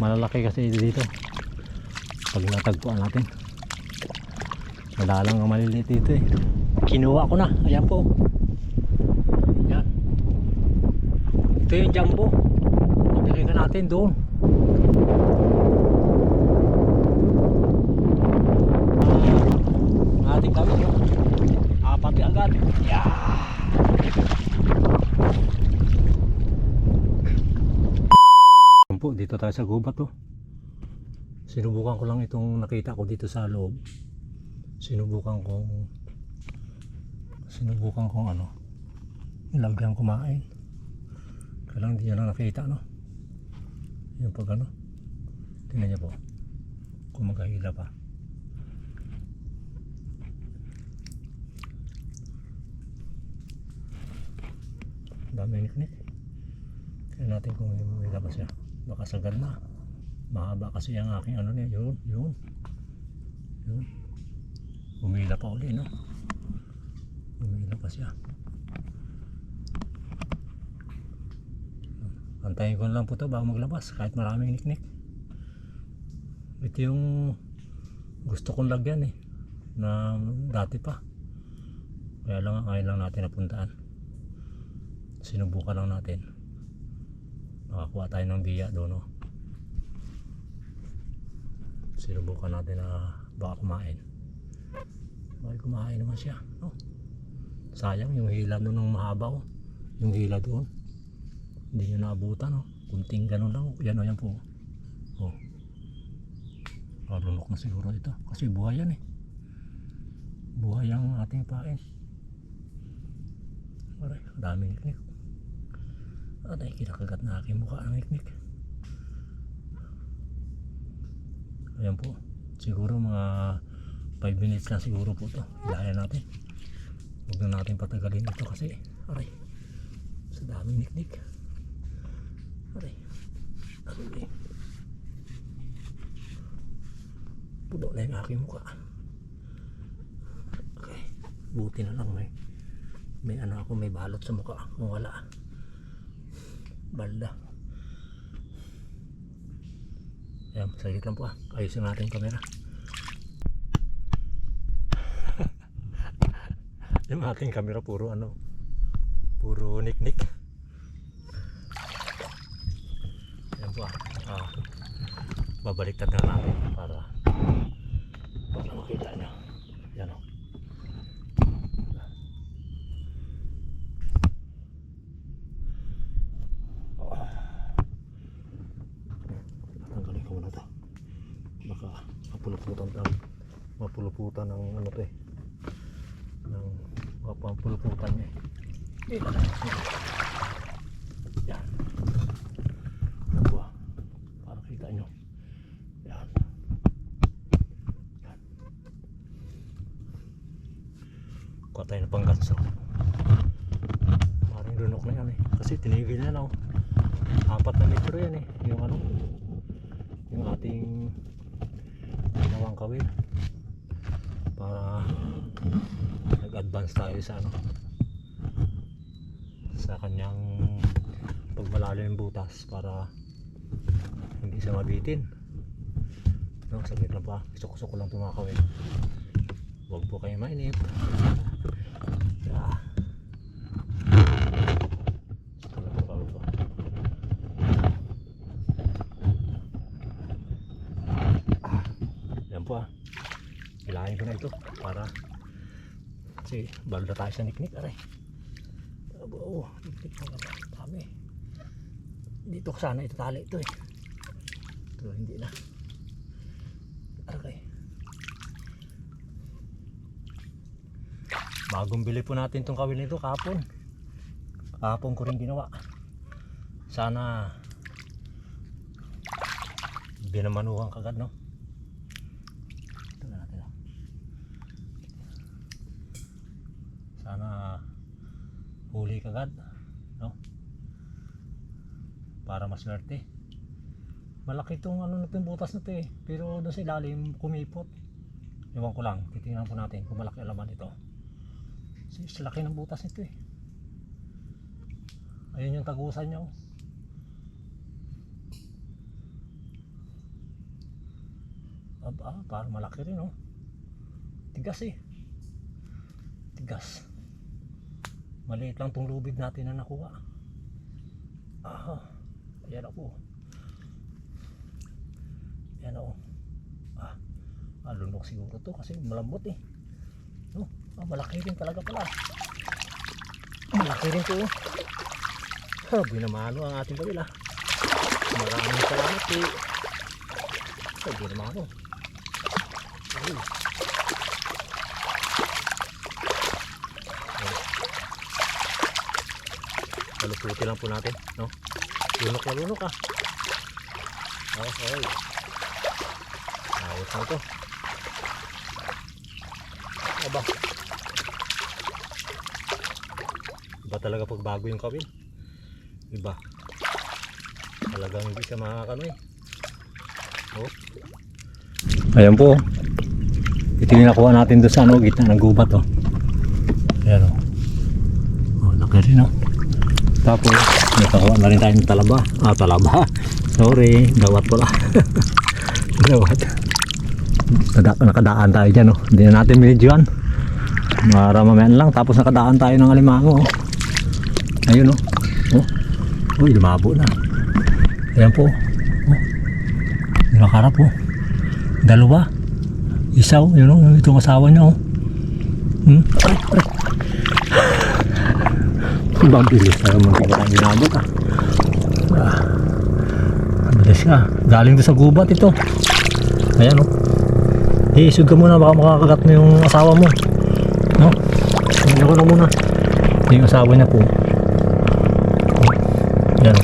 Malalaki kasi dito pag natagpuan natin. Madalang ang maliliit dito eh. Kinuha ko na, ayan po. Yan. Ito yung jumbo. Pagdalikan natin doon. Ating kami yun. Apati agad. Yeah. Po, dito tayo sa gubat oh. Sinubukan ko lang itong nakita ko dito sa loob. Sinubukan kong ano, ilagyan kumain. Kaya lang hindi niya na nakita no. Yung pag ano, tingnan niya po kung magkahila pa. Dami niknik. Kaya natin kung may labas siya. Baka sagad na. Mahaba kasi ang aking ano niya. Yun. Umila pa uli no. Umila pa siya. Antayin ko lang po ito bago maglabas. Kahit maraming niknik. Ito yung gusto kong lagyan eh. Na dati pa. Kaya lang ayaw lang natin napuntaan. Sinubukan lang natin. Makakuha tayo ng biya doon no. Sinubukan natin na baka kumain. Baka kumain naman siya no? Sayang yung hila doon ng mahaba oh. Yung hila doon hindi nyo naabutan no? Kunting ganun lang. Yan po oh. Kalunok na siguro ito kasi buhay yan eh. Buhay ang ating pain. Aray, daming niknik. Aray, kinakagat na aking mukha ang niknik. Ayan po, siguro mga 5 minutes lang siguro po ito. Ilayan natin. Huwag na natin patagalin ito kasi aray, sa daming niknik. Aray, puno na yung aking mukha. Okay, buti na lang may ano ako, may balot sa mukha. Kung wala, balda. Ayan, saglit lang po ayusin natin yung camera. Yung ating camera puro ano, puro niknik. Ayan po babaliktad na natin para makita nyo. Ayan o. Tanggalin ko muna ito. Baka mapuluputan ng ano to eh. Ng mapuluputan niya eh. Yan. Yan po para kita nyo. Yan. Yan. Kuha tayo na pangganso. Maring lunok na yan eh. Kasi tinigil na na oh. 4 na metro yan eh. Yung ano, yung ating ginawang kawil para nag-advance tayo sa ano, sa kanyang pagmalalim yung butas para hindi siya mabitin no. Saglit lang pa, suko-suko lang itong mga kawil. Huwag po kayo mainip. Ilahin ko na ito para kasi balda tayo sa niknik. Aray, niknik na naman dami. Dito sana itatali ito eh. Ito hindi na. Aray, bagong bili po natin itong kawil nito kahapon ko rin ginawa. Sana binamanuhan kagad no. Sana huli kagad no, para maswerte. Malaki itong ano natin butas na ito eh, pero doon sa ilalim kumipot. Iwan ko lang, titingnan po natin kung malaki ang laman ito. Sa laki ng butas nito eh. Ayun yung tagusan niya oh. Aba, parang malaki rin oh. Tigas eh. Tigas. Maliit lang tong lubid natin na nakuha. Ayan ako. Ayan ako. Lunok siguro to kasi malambot eh. No? Malaki rin talaga pala. Malaki rin to. Binamano ang ating kabila. Maraming salamat eh. Binamano. Paluputi lang po natin, no? Lunok na lunok ah. Okay. Ayos na ito. Aba. Iba talaga pag bago yung kawil. Iba. Talagang hindi siya makakanoy. Oh. Ayan po. Ito yung nakuha natin doon sa ano, gitna ng gubat oh. Ayan oh. Oh, laki rin oh. Tapos nakakuha na rin tayo ng talaba. Talaba. Sorry, dawat pala. Dawat. Nakadaan tayo dyan oh. Hindi na natin binidyoan. Maramayan lang. Tapos nakadaan tayo ng alimango oh. Ayun oh. Uy, lumabo na. Ayan po. Nakakarap po. Dalawa. Isaw, yun o, itong asawa niya o. Mabilis na naman hindi ko tayo ginabot ah. Mabilis ka. Galing doon sa gubat ito. Ayan o. Iisog ka muna, baka makakagat mo yung asawa mo. No? Tingnan ko na muna. Yung asawa niya po. Ayan o.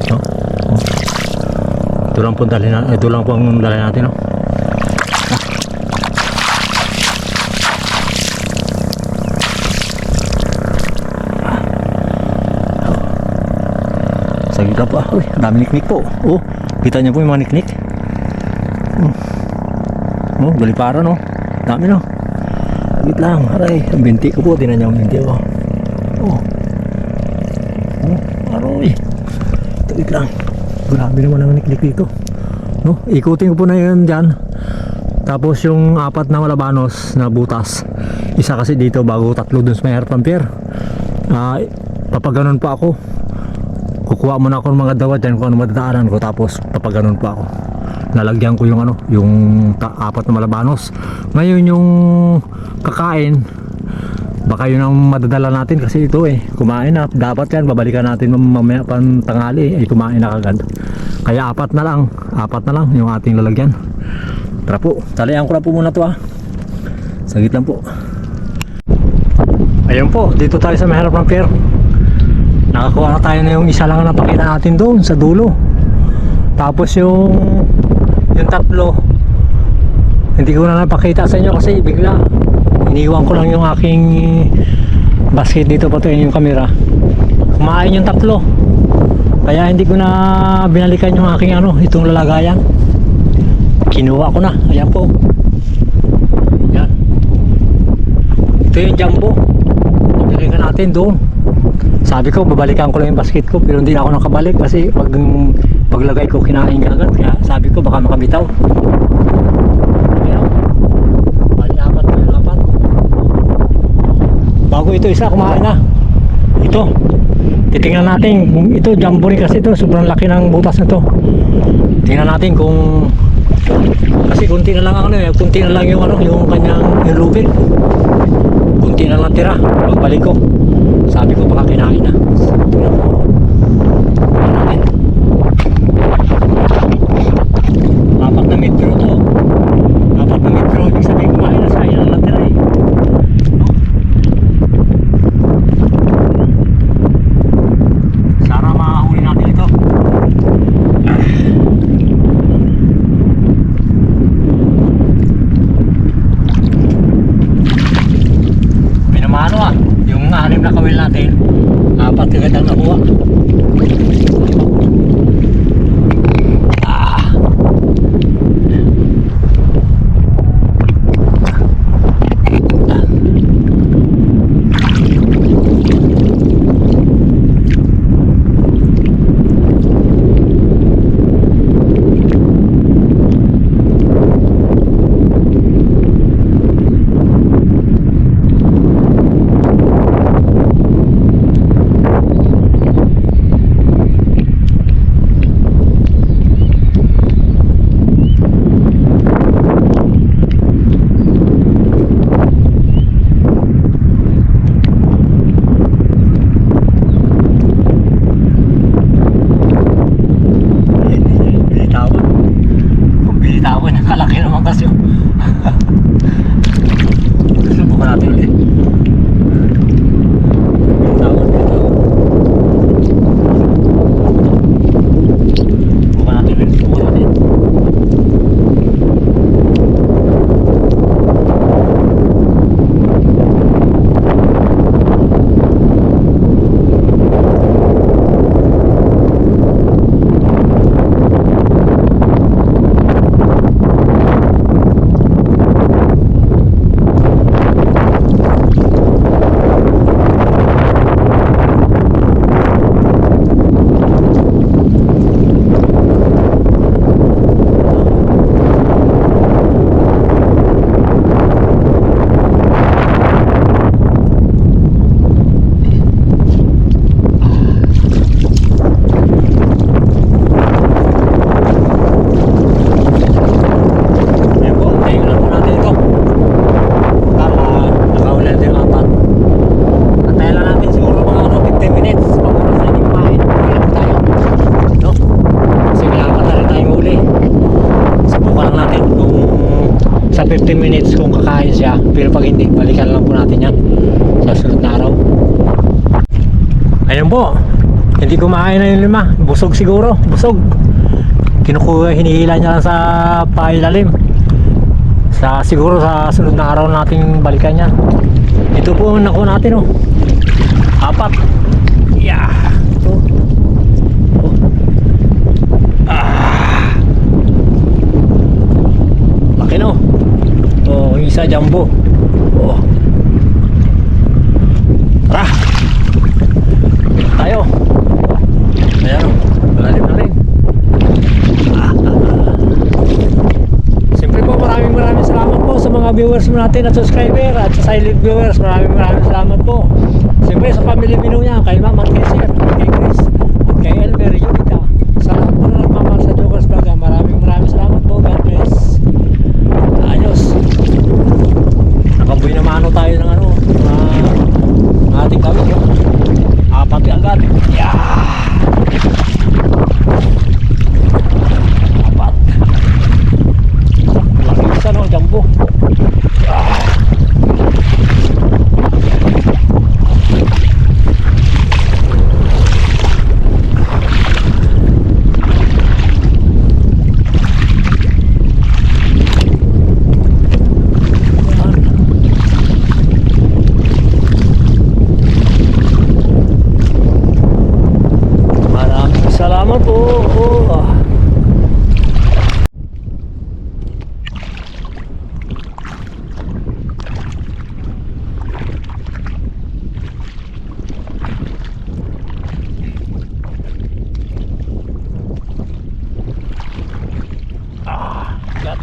No? Ito lang po ang dali natin o. Sagita pa. Uy, dami niknik po. Oh, kita niyo po yung mga niknik. Oh, galiparan oh. Dami no. Sagit lang. Aray, ang binti ko po. Tinan niyo ang binti ko. Oh. Aroy. Sagit lang. Grabe naman ang niknik dito. No, ikutin ko po na yun dyan. Tapos yung 4 na malabanos na butas. Isa kasi dito bago 3 dun sa may harapan pier. Papaganon pa ako. Kukuha muna ako ng mga dawat dyan kung ano madadaanan ko, tapos papaganon pa ako. Lalagyan ko yung ano, yung 4 na malabanos. Ngayon yung kakain, baka yun ang madadala natin kasi ito eh, kumain na. Dapat yan, babalikan natin mamaya pang tanghali ay kumain na kagad. Kaya 4 na lang yung ating lalagyan. Tara po, talian ko na po muna to ah. Sagit lang po. Ayun po, dito tayo sa may harap ng pier. Nakakuha na tayo na yung isa lang na napakita natin doon sa dulo. Tapos yung 3, hindi ko na napakita sa inyo kasi bigla iniwan ko lang yung aking basket dito, patuin yung camera. Kumain yung 3, kaya hindi ko na binalikan yung aking ano, itong lalagayan. Kinuha ko na, ayan po. Yan. Ito yung jumbo. Pabalikan natin doon. Sabi ko babalikan ko lang yung basket ko, pero hindi na ako nakabalik kasi paglagay ko kinain agad, kaya sabi ko baka makabitaw. Ayan, bali 4 na yung 4. Bago ito isa kumain na. Ito titingnan natin, ito jumbo rin kasi ito, sobrang laki ng butas na ito. Tingnan natin kung, kasi kunti na lang ano, kunti na lang yung ano, yung kanyang yung lubid. Kunti na lang tira pagbalik ko. Sabi ko baka kinain na. Tingnan mo. Tingnan natin. 4 na metro to. 4 na metro. Ibig sabihin kumain na sa ilan lang tira eh. No? Sana makahuli natin ito. Pinamano ah. Yung 6 na kawil natin, 4 kagad ang nakuha. tawon, nakalaki naman kasi. Subukan natin ulit. Tawon dito. Subukan natin ulit. Subukan natin. Sa 15 minutes kung kakain siya, pero pag hindi, balikan lang po natin yan sa sunod na araw. Ayun po, hindi kumain na yung 5, busog siguro, busog. Kinukuha, hinihila niya lang sa pailalim. Siguro sa sunod na araw nating balikan yan. Ito po ang nakuha natin, 4. Yeah. Ito. Laki, no? Isa jumbo. Tara tayo. Ayan, malalim na rin. Siyempre po, maraming salamat po sa mga viewers natin at subscriber at sa silent viewers. Maraming salamat po. Siyempre sa family Binuya, kay Ma'am at kay Sir, kay Chris at kay Elmer Yurika. Salamat po na nagmamahal sa Jokers Vlog. Maraming salamat po. God bless. Ayos. Nakabuhay na mano tayo ng ating kawin, 4 agad. Yeah. 4. Laki isa, no, jumbo. Salamat po. God.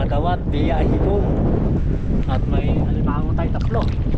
Dawat, biya, hipon at may alimango tayo 3.